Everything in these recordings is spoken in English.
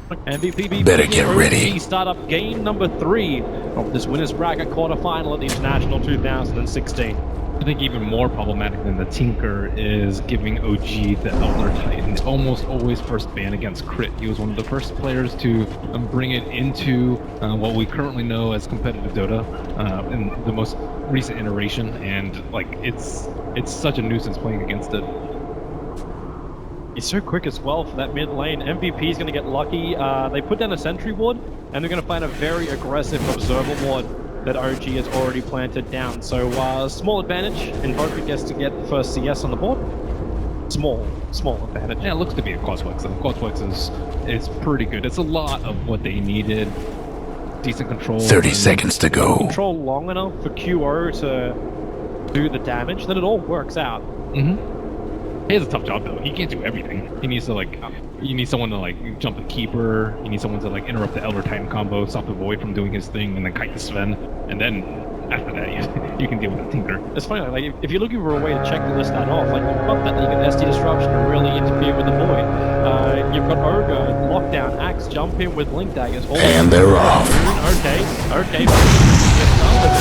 MVP better get ready. Start up game number 3 of this winners bracket quarterfinal at the International 2016. I think even more problematic than the Tinker is giving OG the Elder Titan almost always first ban against crit. He was one of the first players to bring it into what we currently know as competitive Dota in the most recent iteration, and like it's such a nuisance playing against it. He's so quick as well for that mid lane. MVP is going to get lucky. They put down a sentry ward, and they're going to find a very aggressive observer ward that OG has already planted down. So small advantage. Invoker gets to get the first CS on the board. Small advantage. Yeah, it looks to be a Coswex. Coswex is pretty good. It's a lot of what they needed. Decent control. 30 seconds to go. Control long enough for QO to do the damage, then it all works out. He has a tough job though. He can't do everything. He needs to you need someone to jump the keeper. You need someone to interrupt the Elder Titan combo, stop the Void from doing his thing, and then kite the Sven. And then after that, you can deal with the Tinker. It's funny, if you're looking for a way to check the list that off, you've got that, you got SD Disruption to really interfere with the Void. You've got Ogre, Lockdown, Axe, jump in with Link Daggers. And they're off. Okay.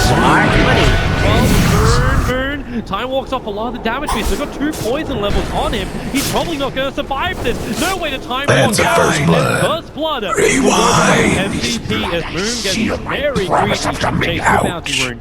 Smart money. Well, Boon. Time walks off a lot of the damage. He's still got 2 poison levels on him. He's probably not going to survive this. No way to time That's walk a first blood. First blood. Rewind. MVP as Moon gets very greedy to chase the bounty rune.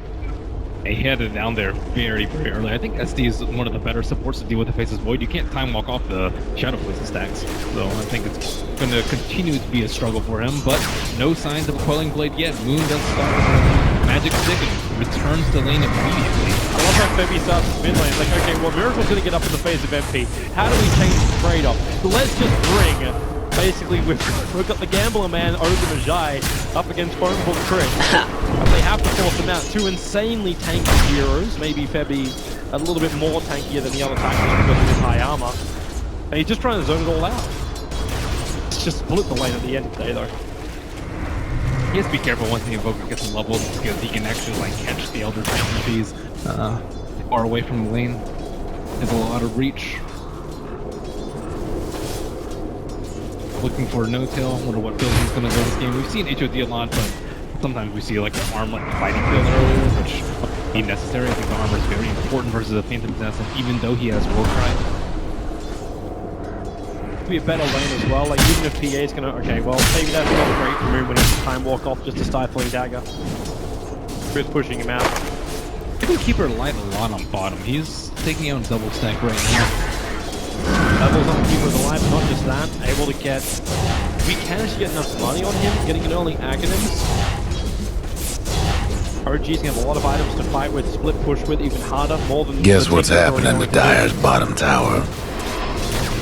He had it down there very, very early. I think SD is one of the better supports to deal with the Faceless Void. You can't time walk off the Shadow Poison stacks. So I think it's going to continue to be a struggle for him, but no signs of a Quelling Blade yet. Moon does start with a Magic Stick and returns the lane immediately. I love how Febby starts with mid lane. Okay, well, Miracle's going to get up in the phase of MP. How do we change the trade-off? So let's just bring... Basically, we've got the Gambler Man, Ogre Majai, up against Phonebook Crit. And they have to force him out. 2 insanely tanky heroes. Maybe Febby a little bit more tankier than the other tankers because of his high armor. And he's just trying to zone it all out. It's just split the lane at the end of the day, though. He has to be careful once the Invoker gets some levels because he can actually catch the Elder Titan if he's far away from the lane. There's a lot of reach. Looking for a no-tail. Wonder what build he's gonna go this game. We've seen HOD a lot, but sometimes we see an armlet fighting build earlier, which would be necessary. I think the armor is very important versus a Phantom Assassin, even though he has Warcry. Could be a better lane as well. Even if PA is gonna, okay, well, maybe that's not great for Moon when he's time walk off just a stifling dagger. Who's pushing him out? I think Keeper light a lot on bottom. He's taking out double stack right now. Levels on Keeper alive, but not just that. Able to get... We can actually get enough money on him, getting an early Aghanims. OG's gonna have a lot of items to fight with, split push with, even harder, more than... Guess what's happening to Dire's bottom tower?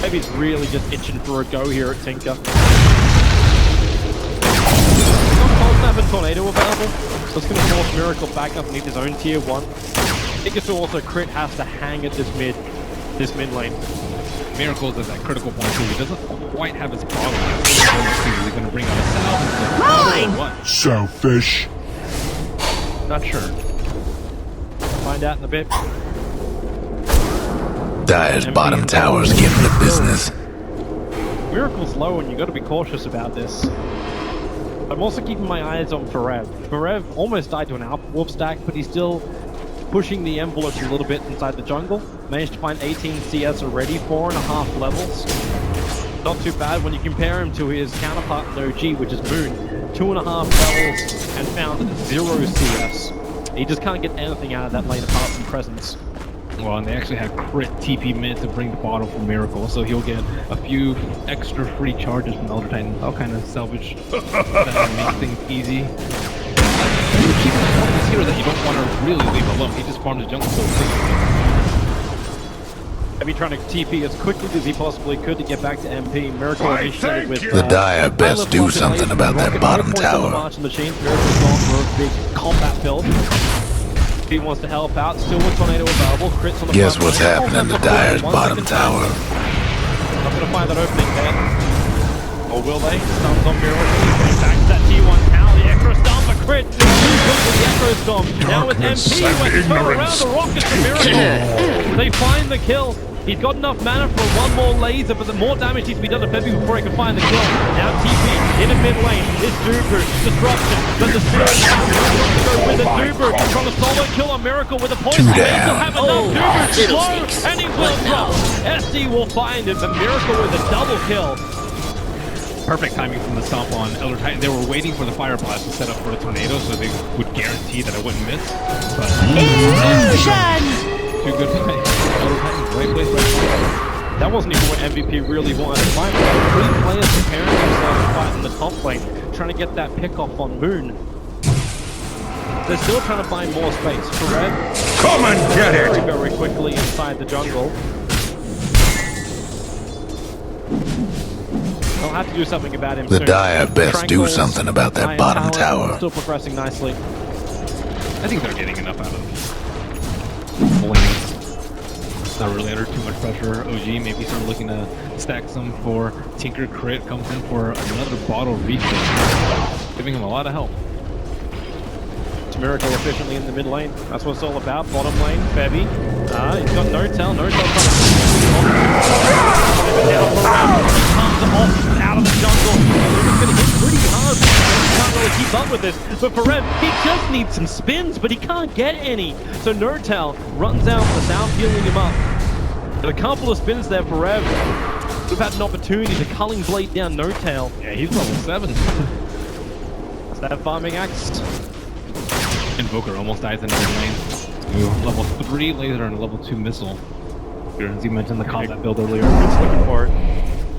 Maybe he's really just itching for a go here at Tinker. He's got Cold Snap and Tornado available, so it's gonna force Miracle back up and need his own tier 1. Tinker also crit has to hang at this mid lane. Miracle's at that critical point too. He doesn't quite have his bottle. He's going to bring out a salve. Selfish. Not sure. Find out in a bit. Dire's bottom tower's getting the business. Miracle's low and you got to be cautious about this. I'm also keeping my eyes on Forev. Forev almost died to an Alpha Wolf stack, but he's still pushing the envelope a little bit inside the jungle. Managed to find 18 CS already, 4.5 levels. Not too bad when you compare him to his counterpart in OG, which is Moon. 2.5 levels and found 0 CS. He just can't get anything out of that lane apart from presence. Well, and they actually had crit TP mid to bring the bottle from Miracle, so he'll get a few extra free charges from Elder Titan. I'll kind of salvage that make things easy. Keep this hero that you don't want to really leave alone. He just farms the jungle so quickly. Maybe trying to TP as quickly as he possibly could to get back to MP. Miracle initiated with... The Dire best do something about that bottom tower. Miracle's gone for a big combat build. He wants to help out, still with Tornado available. Crits on the Guess what's happening to Dire's bottom tower? Not going to find that opening there. Or will they? Stuns on Miracle. Back to that T1 tower. The Echo Stomp, a crit. The Echo Stomp. Now with MP, went to turn around the rockets to Miracle. They find the kill. He's got enough mana for one more laser, but the more damage needs to be done to Pepe before he can find the kill. Now TP in the mid lane is Dubu. Disruption, but the Spirit go with it. Dubu trying to solo kill on Miracle with a poison. He doesn't have enough. Dubu slow, and he will drop. SD will find it, but Miracle with a double kill. Perfect timing from the stomp on Elder Titan. They were waiting for the Fire Blast to set up for the tornado so they would guarantee that I wouldn't miss. But too good for Elder Titan. Right place, right time. That wasn't even what MVP really wanted to find. 3 players preparing themselves to fight in the top lane, trying to get that pick off on Moon. They're still trying to find more space. For Red, Come and get it! very quickly inside the jungle. They'll have to do something about him The soon. Dire best do Strangles, something about that bottom tower. Still progressing nicely. I think they're getting enough out of lanes. Not really under too much pressure. OG maybe start looking to stack some for Tinker. Crit comes in for another bottle refill, giving him a lot of help. It's Miracle efficiently in the mid lane. That's what it's all about. Bottom lane, Bevy. He's got no tell. No tell. Comes off out of the jungle. He's going to hit pretty hard. He can't really keep up with this. But for Rev, he just needs some spins, but he can't get any. So Nortel runs out without healing him up. And a couple of spins there for Rev. We've had an opportunity to Culling Blade down Nortel. Yeah, he's level 7. Is that farming axed? Invoker almost dies in the mid lane. Level 3 laser and a level 2 missile. As you mentioned the combat build earlier. He's looking for it.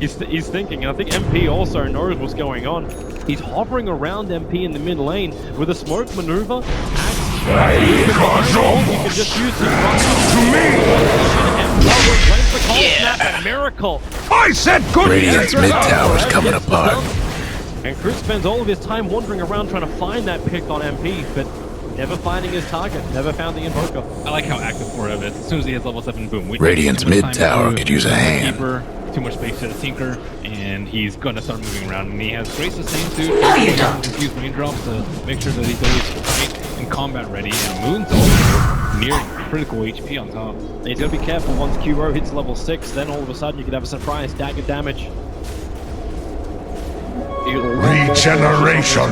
He's thinking, and I think MP also knows what's going on. He's hovering around MP in the mid lane with a smoke maneuver. You can just use his Yeah. Miracle. I said good. Radiant's mid tower's coming apart. And Chris spends all of his time wandering around trying to find that pick on MP, but never finding his target, never found the Invoker. I like how active Forev is. As soon as he hits level 7, boom. Radiant's mid tower could use a hand. Keeper, too much space to the Tinker, and he's gonna start moving around. And he has great sustain too. Use raindrops to make sure that he's always fight and combat ready. And Moon's also near critical HP on top. And he's gonna be careful once Q-Ro hits level 6, then all of a sudden you could have a surprise dagger damage. Regeneration!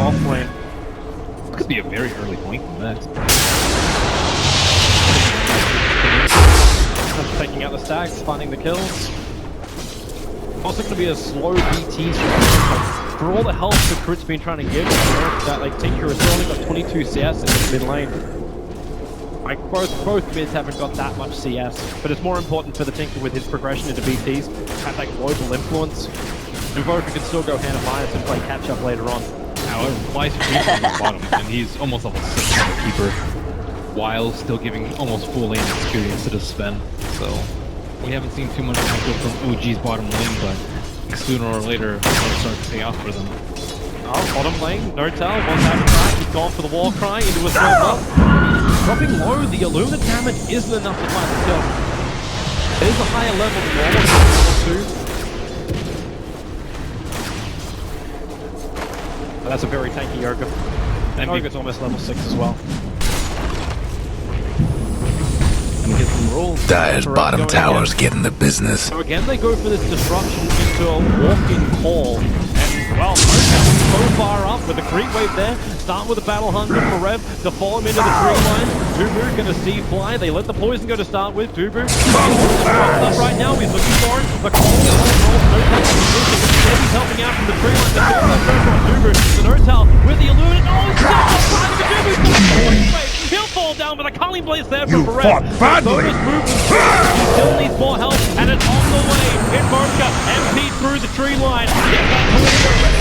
This could be a very early point from that. Taking out the stacks, finding the kills. Also going to be a slow BT for all the help that Crit's been trying to give. That like Tinker has only got 22 CS in the mid lane. Like both mids haven't got that much CS, but it's more important for the Tinker with his progression into BTs, have that global influence. Invoker can still go hand of Midas and play catch up later on. However, Fly's creeps on the bottom, and he's almost level 6 as a keeper, while still giving almost full lane experience to the Sven. So we haven't seen too much output from OG's bottom lane, but sooner or later it's going to start to pay off for them. Oh, bottom lane, Nortel wants that attack. He's gone for the war cry into a silver. Dropping low, the Illumina damage isn't enough to find the kill. It is a higher level than normal, level 2. But that's a very tanky Yoga. And Yoga's almost level 6 as well. And get some rolls. Dire's bottom tower's getting the business. So again, they go for this disruption into a walk-in call. And, well, so far up with the creep wave there. Start with a battle hunter for Rev to fall him into the tree line. Dubu gonna see fly. They let the poison go to start with. Dubu right now. He's looking for it. The call he's helping out from the tree line. Dubu. The Nortel with the Illumina. Oh, he'll fall down with a Culling Blaze there for Rev. Fought badly. He still needs more help, and it's on the way. Invoker, MP through the tree line.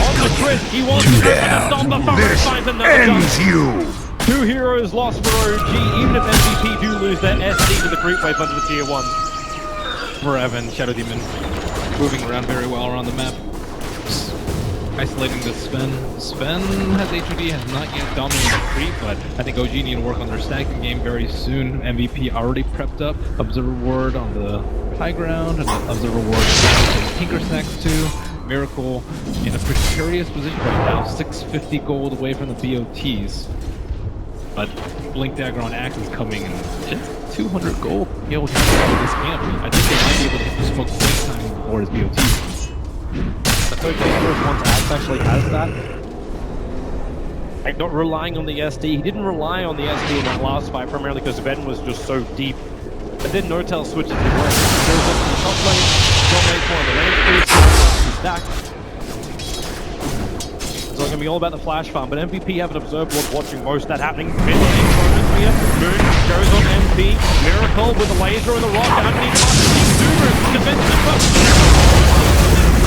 On the Chris, he wants to stop the fire. This ends you. 2 heroes lost for OG, even if MVP do lose their SD to the creep wave under the tier 1. Forev and Shadow Demon moving around very well around the map. Isolating the Sven. Sven has HOD, has not yet dominated the creep, but I think OG need to work on their stacking game very soon. MVP already prepped up. Observer Ward on the high ground, and Observer Ward on Tinker stacks too. Miracle in a precarious position right now, 650 gold away from the BOTs. But Blink Dagger on Axe is coming and just 200 gold. Yeah, we'll just this camp. I think they might be able to hit the smoke quick time before his BOT. That's so dangerous once Axe actually has that. Like, not relying on the SD. He didn't rely on the SD in that last fight, primarily because Ben was just so deep. But then Nortel switches to work. Goes up to the top lane, dominates one of the lane creeps, he's stacked. So it's going to be all about the flash farm, but MVP have an observer watching most of that happening. Mid-lane bonus here. Moon goes on MP. Miracle with the laser and the rock. Underneath the defense the first.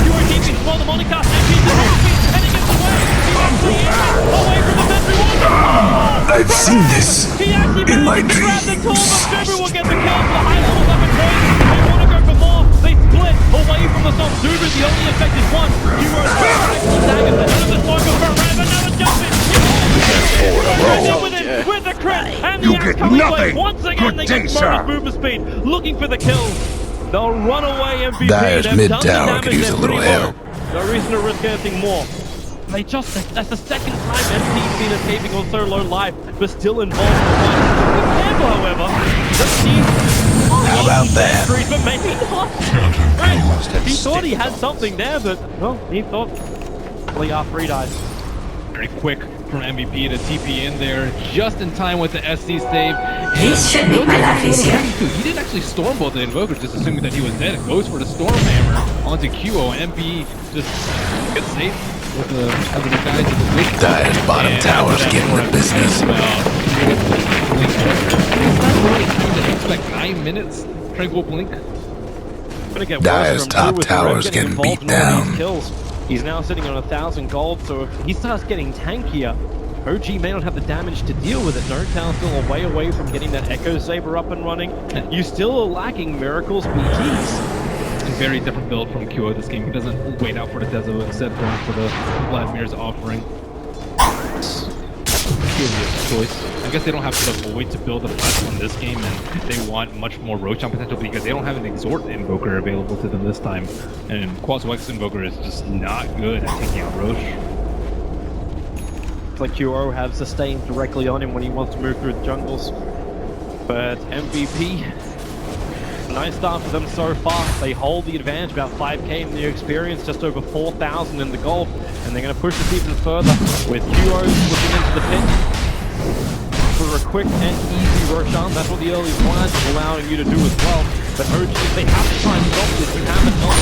Duo keeps explore the Monica. MP's the rock speed heading his way. He actually is away from the sentry one. I've seen this in my dreams. Dubu will get the kill for the high levels up in range. They want to go for more. They split away from the storm. Dubu, the only effective one. Duo is dagger. Another smoke of Rev. Another jump in. With the crit. And the axe coming away. Once again, they get bonus movement speed. Looking for the kills. They'll run away MVP. Dyer's mid tower could use a little help. No reason to risk anything more. That's the second time MP's been escaping on so low life, but still involved in the fight. Careful, however. How about that? But maybe not. Right. He thought he had something there, but well, he thought only R3 dies. Very quick from MVP to TP in there, just in time with the SC save. This should make my life easier. He didn't actually storm both the invokers, just assuming that he was dead. It goes for the storm hammer onto QO. MP just gets safe with the other guys in the position. Dyer's bottom tower's getting the business. Expect 9 minutes. Tranquil blink. Dyer's top tower's getting beat down. He's now sitting on 1,000 gold, so if he starts getting tankier, OG may not have the damage to deal with it. Nortal's still a way away from getting that Echo Saber up and running. You still are lacking Miracle's BTs. A very different build from QO this game. He doesn't wait out for the Dezo, instead going for the Vladimir's offering. Curious choice. I guess they don't have the void to build a platform this game, and they want much more Roach on potential because they don't have an Exhort Invoker available to them this time. And Quaswex Invoker is just not good at taking out Roach. It's like QO have sustained directly on him when he wants to move through the jungles. But MVP, nice start for them so far. They hold the advantage, about 5k in the experience, just over 4,000 in the gold, and they're going to push this even further with QO looking into the pit for a quick and easy Roshan. That's what the early plans is allowing you to do as well. But OG, if they have to try and stop this, you haven't done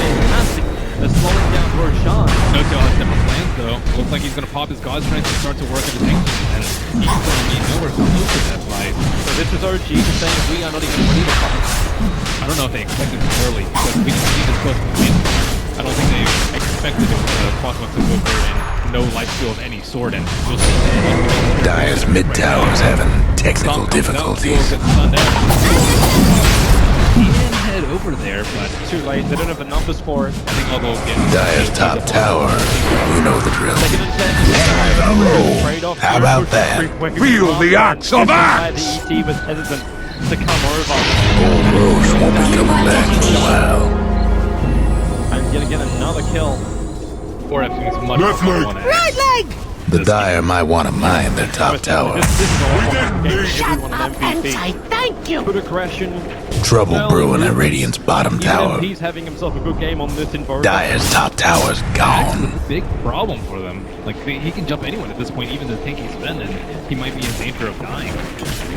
fantastic. They're slowing down Roshan. Notel has different plans though. Looks like he's going to pop his God Strength and start to work at the tank, and he's going to be nowhere close to that fight. So this is OG saying we are not even ready to fight. I don't know if they expected it early, because we didn't see this close to the win. I don't think they expected it with the Quaswex Invoker and no life steal of any sort, and we'll see. Dyer's mid tower's having technical difficulties. He can head over there, but Too late, they don't have the numbers for it. I think I'll go get Dyer's top tower, you know the drill. Second and 10. How about that? Feel the axe of axe! The ET was hesitant to come over. Old Roche won't be coming back in a while. I'm gonna get another kill. or everything's much more on it. Right leg! The Dire might want to mine their top tower. Shut up and say thank you! Good aggression. Trouble brewing at Radiant's bottom tower. He's having himself a good game on this inverter. Dire's top tower's gone. It's a big problem for them. Like, he can jump anyone at this point, even the tanky Sven, and he might be in danger of dying.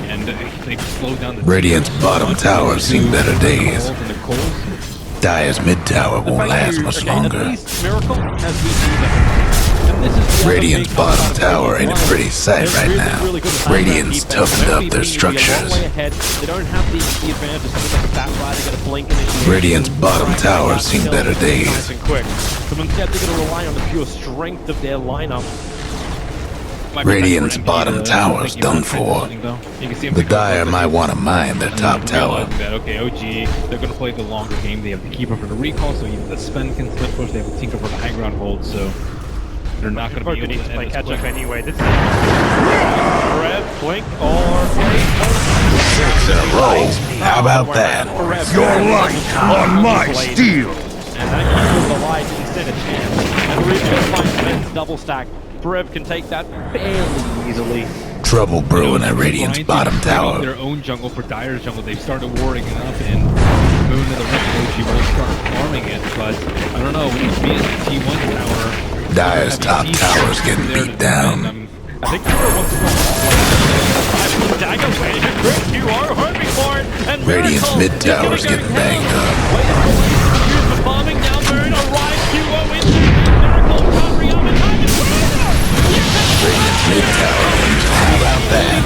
And they slow down the... Radiant's bottom tower seen better days. Dire's mid tower won't last much longer. Radiant's bottom tower ain't a pretty sight right now. Radiant's toughened up their structures. Radiant's bottom tower seen better days. So instead they're going to rely on the pure strength of their lineup. Radiant's bottom tower's done for. The Dire might want to mine their top tower. Okay, OG, they're going to play the longer game. They have the Keeper for the recall, so even the Sven can split push. They have the Tinker for the high ground hold, so they're not going to be able to play catch up anyway. This is Red, Blink, or 6 in a row. How about that? Your light on my steel. And that gives the light instead a chance. And Rich just finds Ben's double stack. Brev can take that fairly easily. Trouble brewing at Radiant's bottom tower. Their own jungle for Dire's jungle. They've started warring it up, and Moon and the rest of OG will start farming it. But I don't know. When you beat the T1 tower, Dire's top tower is getting beat down. I think Kuro wants to go dagger way. You are hoping for it. And Radiant's mid tower is getting banged up. Bombing down Moon, arrives QO into Miracle recovery up in time. Radiant's mid tower. How about that?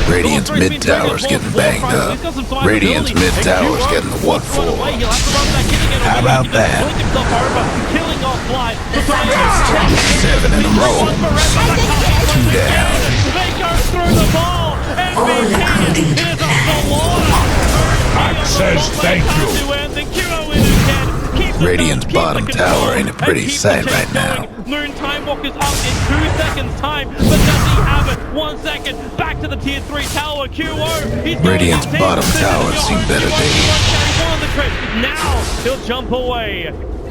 Radiant's mid tower is getting banged up. Radiant's mid tower is getting the what for? How about that? 7 in a row. 2 down. They go through the ball. MVP is off the water. Pac says thank you. Radiant's bottom tower ain't a pretty sight right now. Moon Time Walk is up in 2 seconds time, but does he have it? 1 second, back to the tier 3 tower, QO. Radiant's bottom tower seen better days. Now he'll jump away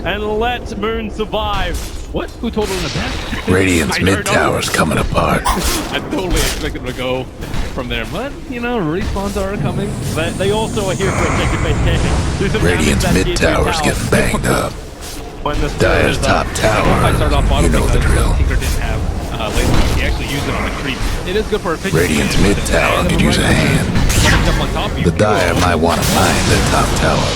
and let Moon survive. What? Who told him to back? Radiant's mid tower's coming apart. I totally expected him to go from there, but you know, respawns are coming. They also are here for a second vacation. Radiant's mid tower's getting banged up. Dire's top tower, you know the drill. Tinker didn't have laser. He actually used it on the creep. It is good for efficiency. Radiant's mid tower could use a hand. The Dire might want to mine their top tower.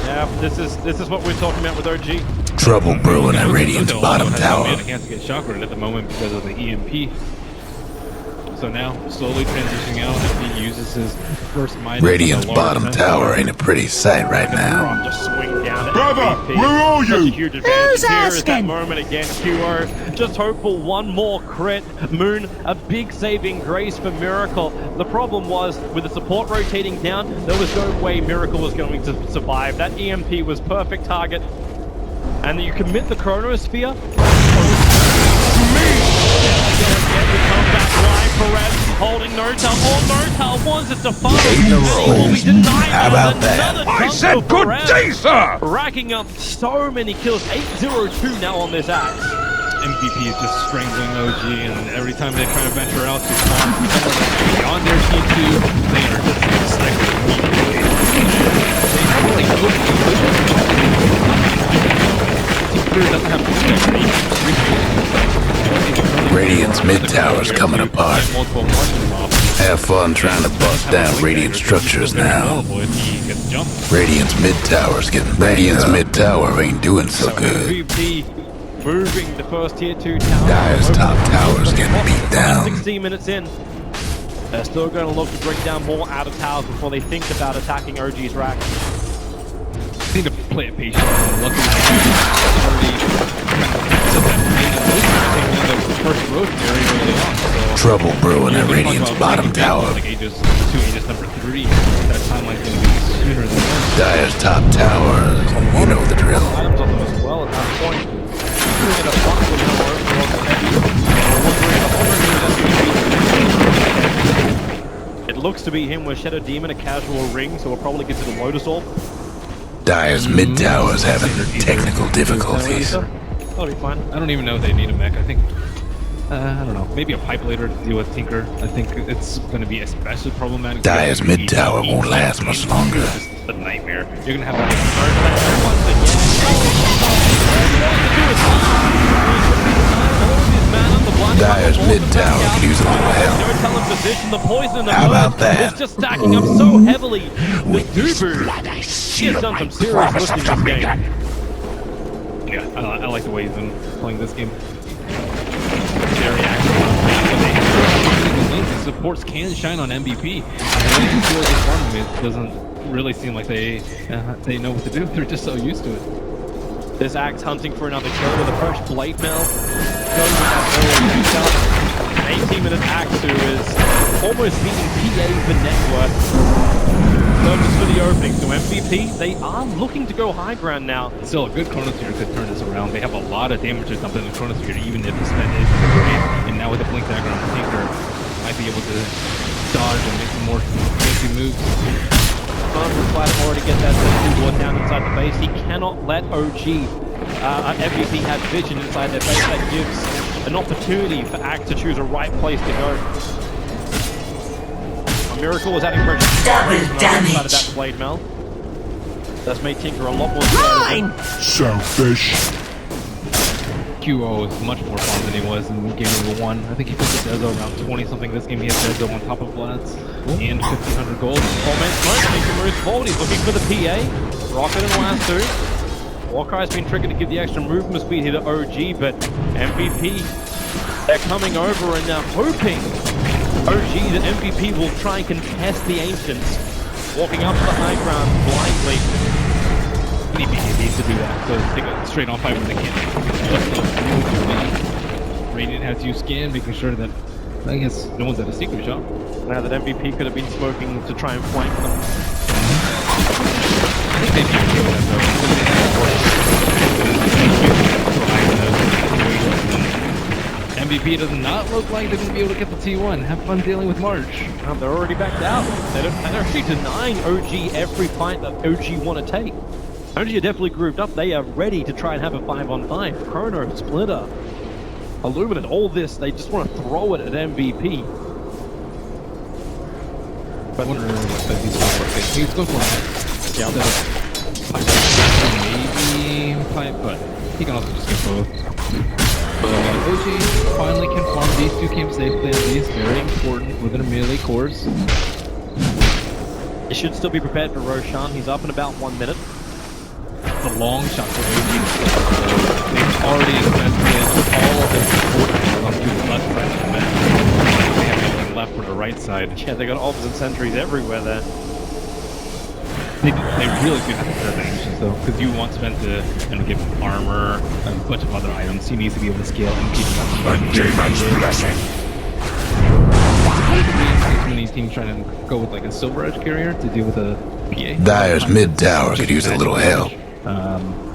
Yeah, this is what we're talking about with OG. Trouble brewing at Radiant's bottom tower. I can't get shockward at the moment because of the EMP. So now, slowly transitioning out as he uses his first mine. Radiant's bottom tower ain't a pretty sight right now. Just swing down to Brother, MVP. where are Such a you? huge advantage. Here is that asking? moment again, QO. Just hope for one more crit. Moon, a big saving grace for Miracle. The problem was, with the support rotating down, there was no way Miracle was going to survive. That EMP was perfect target. And you commit the Chronosphere. Holding Nortel. All Nortel wants is to follow. 8 in a row. How about that? I said good day, sir! Racking up so many kills. 8-0-2 now on this axe. MVP is just strangling OG, and every time they try to venture out to spawn beyond their T2, they are just sniping immediately. They have like doesn't have Radiant's mid tower's coming apart. Have fun trying to bust down Radiant structures now. Radiant's mid tower's getting Radiant's mid tower ain't doing so good. MVP moving the first tier 2 tower. Dire's top tower's getting beat down. 16 minutes in. They're still going to look to bring down more out of towers before they think about attacking OG's rack. Need to play it patiently. Luckily, already the first road very early on. So Trouble brewing at Radiant's bottom tower. Like Aegis 2, Aegis number 3. That timeline's going to be sooner than that. Dire's top tower, you know the drill. Adams on them as well at that point. It looks to be him with Shadow Demon, a casual ring, so we'll probably get to the Lotus Orb. Dire's mid tower's having technical difficulties. That'll be fine. I don't even know if they need a mech. I think, I don't know, maybe a pipe later to deal with Tinker. I think it's going to be especially problematic. Dire's mid tower won't last much longer. It's just a nightmare. You're going to have Dire's mid tower could use a little help. The poison in the How about that? It's just stacking up so heavily. The Dubu, he has done some serious lifting this game. Yeah, I like the way he's been playing this game. Very active. The supports can shine on MVP. It doesn't really seem like they know what to do. They're just so used to it. This Axe hunting for another kill with a fresh blade mail. Goes with that early 18-minute Axe who is almost beating PA for network. So just for the opening. So MVP, they are looking to go high ground now. Still, a good Chronosphere could turn this around. They have a lot of damage to dump in the Chronosphere, even if the spend is great. And now with the Blink Dagger on the Tinker, might be able to dodge and make some more fancy moves. Command reply to already get that safety ward down inside the base. He cannot let OG MVP have vision inside their base. That gives an opportunity for Axe to choose a right place to go. A Miracle is adding pressure. Double damage. Inside of that blade mail. That's made Tinker a lot more Mine! Selfish. QO is much more fun than he was in game number 1. I think he put the Dezo around 20-something. This game he has Dezo on top of Vlad's and 1,500 gold. Four-man smoke, Tinker moves forward. He's looking for the PA. Rocket in the last two. Warcry's been triggered to give the extra movement speed here to OG, but MVP, they're coming over and they're hoping OG, the MVP, will try and contest the Ancients. Walking up to the high ground blindly. He needs to do that, so they go straight on fight when they can. Radiant has you scan, making sure that, I guess, no one's at a secret shot. Now that MVP could have been smoking to try and flank them. I think they need to do that, though. MVP does not look like they're going to be able to get the T1. Have fun dealing with March. They're already backed out. They're actually denying OG every fight that OG want to take. OG are definitely grouped up. They are ready to try and have a 5-on-5. Chrono, Splitter, Illuminate, all this, they just want to throw it at MVP. But I wonder what he's going for. He's going for it. Yeah, maybe pipe, but he can also just get both. OG finally can farm these two camps safely at least. Very important within a melee course. You should still be prepared for Roshan. He's up in about 1 minute. It's a long shot for OG. They've already invested all of their support onto the left side of the map. They have anything left for the right side. Yeah, they got obs and sentries everywhere there. They really do have to serve the Ancients though, because you want Sven to give him armor, a bunch of other items. He needs to be able to scale and keep up. Demon's blessing. Many teams trying to go with like a silver edge carrier to deal with a PA. Dyer's mid tower could use a little help.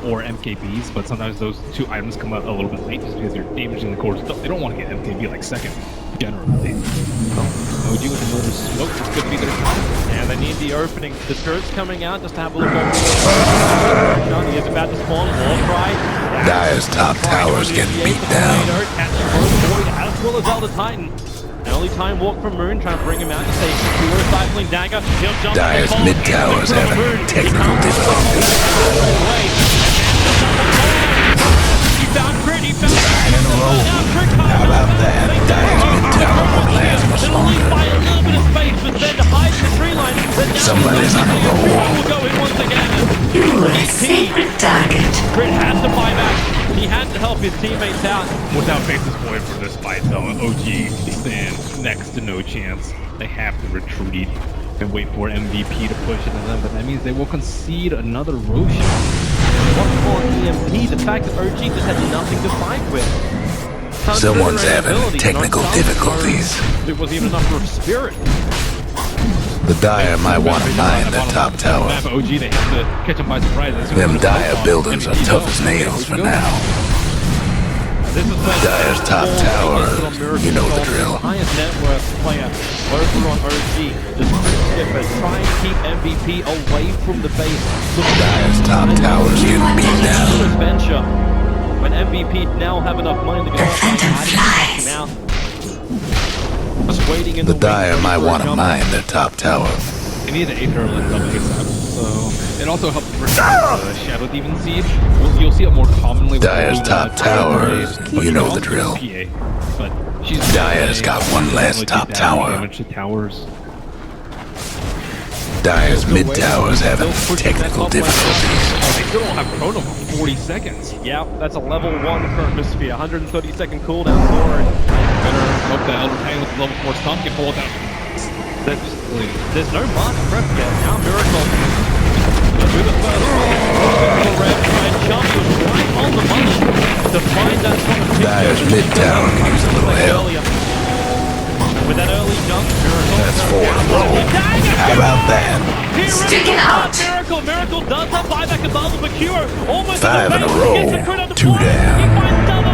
Or MKBs, but sometimes those two items come out a little bit late just because they're damaging the cores. They don't want to get MKB like second, generally. OG with another smoke, this could be their time. And they need the opening. The Spirit's coming out just to have a look over. He is about to spawn. Warcry. Dyer's top tower's getting beat down. Catching both Void as well as Elder Titan. Early time walk from Moon, trying to bring him out to safety. Duo cycling dagger. He'll jump. Dyer's mid tower's having technical difficulties. He found Crit. He found 9 in a row. How about that? Dyer's mid tower won't last much longer. by a little bit of space, but then to hide the tree line. Somebody's on a roll. Will go in once again. You were a sacred target. Crit had to buy back. He had to help his teammates out. Without basis point for this fight though, OG stands next to no chance. They have to retreat and wait for MVP to push into them, but that means they will concede another Roshan. What for EMP? The fact that OG just had nothing to fight with. Someone's having technical difficulties. There wasn't even enough for a Spirit. The Dyer might want to mine their top tower. OG, they have to catch them by surprise. Them Dyer buildings are tough as nails for now. Dyer's top tower, you know the drill. The highest net worth player over on OG. Just skipper, try and keep MVP away from the base. Dyer's top tower's getting beat down. Adventure. When MVP now have enough money to go up and out. Just waiting in The Dyer might want to mine their top tower. They need an Aether Lens up ASAP, so it also helps versus Shadow Demon Seed. You'll see it more commonly. Dyer's top tower, you know the drill. PA, but she's Dyer's got one last top tower. Damage to towers. Dyer's mid tower's having technical difficulties. Oh, they still don't have Chrono for 40 seconds. Yeah, that's a level 1 Chronosphere. 130-second cooldown for it. Better hope that Elder Titan with level 4 stun can pull it down. There's no March prep yet. Now Miracle. Through the first one. Red trying jump was right on the money to find that competition. Dyer's mid tower can use a little help. With that early jump, Miracle. That's 4 in a row. How about that? Stick it out. Miracle does have buyback above the Cure. Almost 5 in a row. 2 down. He finds double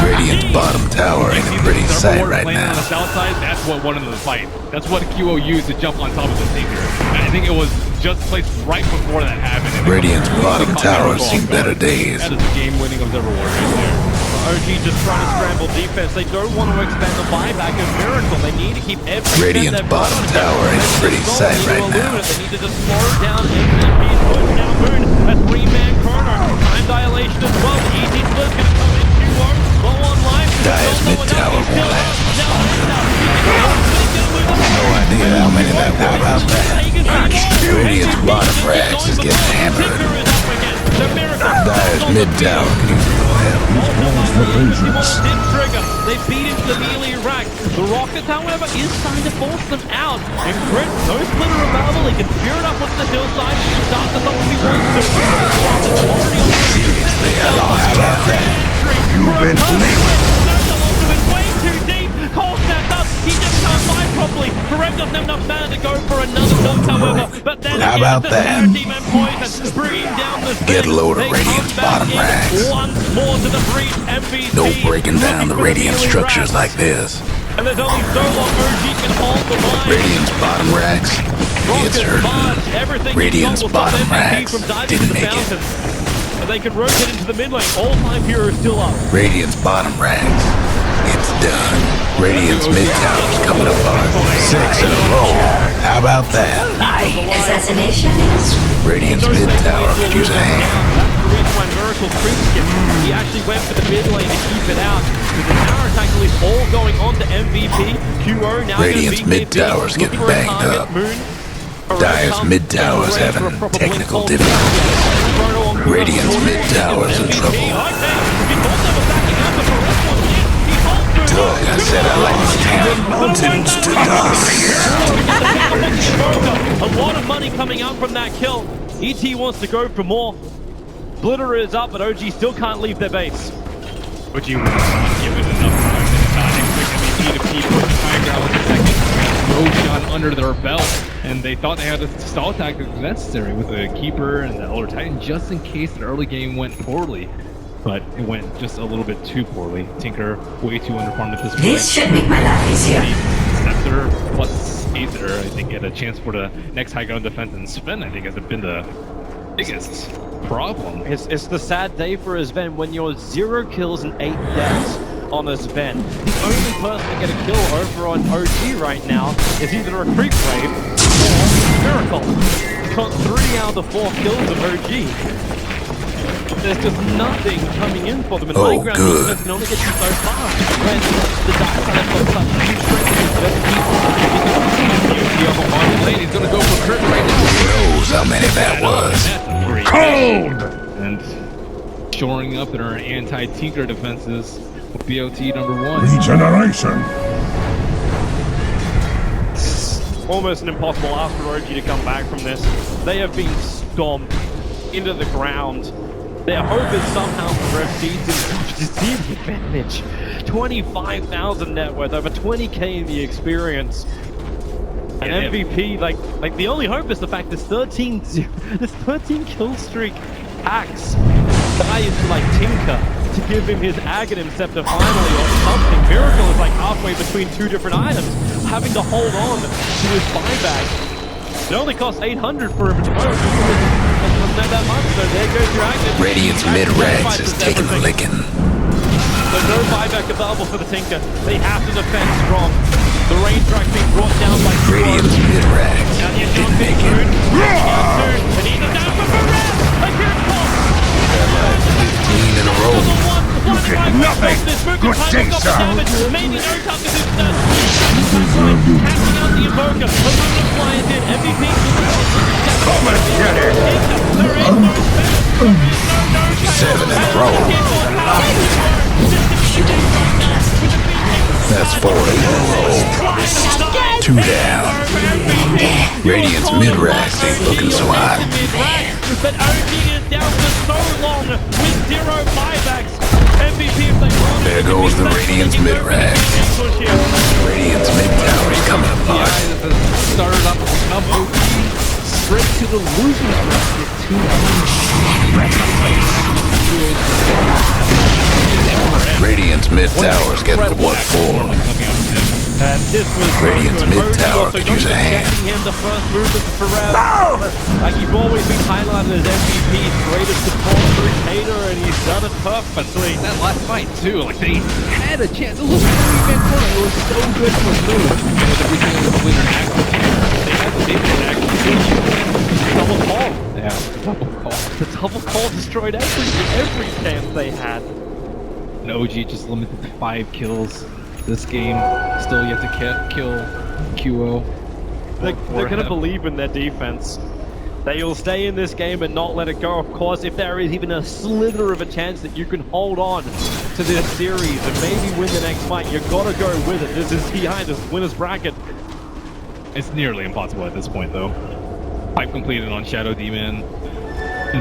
Radiant's bottom tower ain't a pretty sight right Playing on now. the south side, that's what won in the fight. That's what QO used to jump on top of the Tinker. And I think it was just placed right before that happened. Radiant's bottom tower's seen better days. That is a game-winning Observer Ward right there. OG just trying to scramble defense. They don't want to expand the buyback of Miracle. They need to keep every Radiant's bottom tower ain't a pretty sight right now. They need to just slow down MVP's push. Now Moon, a three-man corner. Time dilation as well. Easy split going to come in 2-1. Low on life. Dire's mid tower won't last much longer. No idea how many that will. How about that? Radiant's bottom racks is getting hammered. Dire's mid tower can use a little help. They beat into the melee rack. The Rocket, however, is trying to force them out. And Crit, no splitter available. He can spear it up onto the hillside. Start the something he wants to. Seriously, how about that? You've been Way too deep. Cole snapped up. He just can't fly properly. Correct doesn't have enough mana to go for another build, however. But then How about that? Bringing down the Get low to Radiant's bottom racks. Once more to the breach. MVP. No breaking down the Radiant structures like this. And there's only so long OG can hold the line. Radiant's bottom racks, it's hurting. Radiant's bottom racks didn't make it. They can rotate into the mid lane. All time hero is still up. Radiant's bottom racks, it's done. Radiant's mid tower's coming apart. 6 in a row. How about that? My assassination is Radiant's mid tower could use a hand. That's the reason why Miracle creeps him. He actually went for the mid lane to keep it out. Because the tower attack is all going on to MVP. QO now Radiant's mid tower's getting banged up. Dire's mid tower's having technical difficulties. Radiant's mid tower's in trouble. Doug, I said I like to tear mountains to dust. A lot of money coming out from that kill. ET wants to go for more. Splitter is up, but OG still can't leave their base. OG was not given enough time to expect MVP to keep the high ground with the second shot under their belt. And they thought they had a stall tactic necessary with the Keeper and the Elder Titan just in case the early game went poorly. But it went just a little bit too poorly. Tinker way too underfarmed at this point. this should make my life easier. Scepter plus Aether, I think, had a chance for the next high ground defense, and Sven, I think, has been the biggest problem. It's the sad day for a Sven when you're 0 kills and 8 deaths on a Sven. The only person to get a kill over on OG right now is either a creep wave or Miracle. He's got 3 out of the 4 kills of OG. There's just nothing coming in for them. And high ground defense can only get you so far. When the dark side has got such huge strength, He's gonna go for Kurt right now. Who knows how many that was? cold! And shoring up in our anti-Tinker defenses with BOT number 1. Regeneration! almost an impossible ask for OG to come back from this. They have been stomped into the ground. Their hope is somehow for FC to see the advantage. 25,000 net worth, over 20k in the experience. An MVP, like the only hope is the fact this 13 kill streak acts guys like Tinker to give him his Aghanim Scepter finally or something. Miracle is like halfway between two different items, having to hold on to his buyback. It only costs 800 for him to go. Doesn't have that much, so there goes your Aghanim. Radiant's mid-ranks is taking a licking. So no buyback available for the Tinker. They have to defend strong. The range track being brought down by Radiant's mid-ranks didn't make it. And he's down for Perez! A huge block! 15 in a row. You get nothing! Good day, sir! Maybe no touches is done. Catching out the Invoker. Aluminum flying in. MVP. Come and get it! There is no space. 7 in a row. That's 4 in a row. 2 down. Radiant's mid-ranks ain't looking so hot. But OG is down for so long with 0 buybacks. MVP if they want. There goes the Radiant's mid-ranks. Radiant's mid-tower's coming apart. Started off with an OP, straight to the losing bracket. 2 Radiant's mid tower's getting what for? And this was Radiant's good. mid tower Also could use a not hand. rejecting him the first movement for like you've always been highlighted as MVP's greatest support rotator, and he's done it perfectly. That last fight too, like they had a chance. It was a 3-man corner. It was so good for move. With everything in the winner action, they had the big action. Double call. Yeah, double call. The double call destroyed every chance they had. And OG just limited to 5 kills. This game still yet to kill QO. They're going to believe in their defense. They will stay in this game and not let it go. Of course, if there is even a slither of a chance that you can hold on to this series and maybe win the next fight, you've got to go with it. This is behind this winner's bracket. It's nearly impossible at this point, though. Pipe completed on Shadow Demon.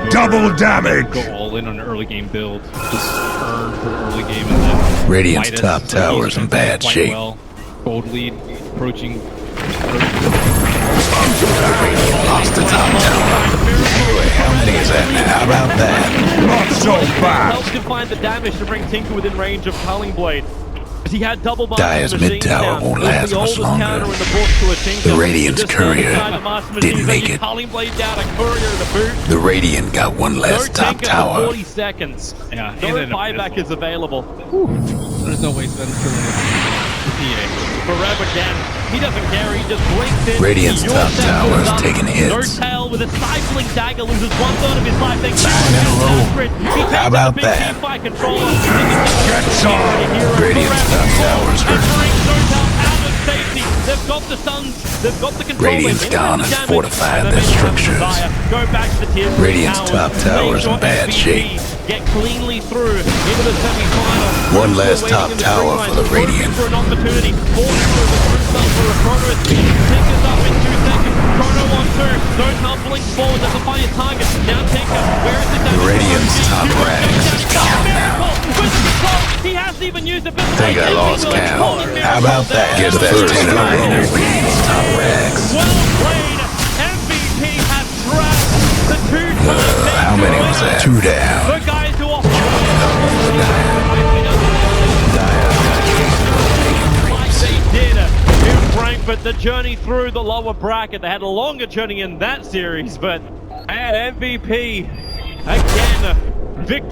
Double damage! Go all in on an early game build. Just turn for the early game and then Radiant's Midas, top so tower's he's in bad quite shape. Well. Gold lead approaching. Radiant lost the top tower. Boy, how many is that now? How about that? Not so bad! Helps him find the damage to bring Tinker within range of Culling Blade. He had double Dire's mid tower won't last much longer. The Radiant's courier didn't make it. The Radiant got one less top tower. 40 seconds. Yeah, No buyback is available. There's no way Sven's killing it. Forever again. He doesn't care. He just blinks in. Radiant's top tower is taking hits. No tail with a stifling dagger loses 1/3 of his life. They 9 in a row. How about that? Get some! Radiant's top tower's hurt. They've got the Suns, they've got the control. Radiant's gone and fortified their structures. Go back to the tier Radiant's top tower's in bad shape. Get cleanly through into the semi-final. One last top tower for the Radiant. For an opportunity. Forced through the group spell for a Chrono. Tinker's up in 2 seconds. Chrono on 2. No tumbling forward. Doesn't find his target. Now Tinker. Where is the damage? The Radiant's top rags is gone now. He hasn't even used it. Think I lost count. How about that? Guess that's 10 in a row. Radiant's top rags. Well played. MVP has trapped the 2 How many was that? 2 down. The guys who are like they did in Frankfurt, the journey through the lower bracket. They had a longer journey in that series, but at MVP again, victor.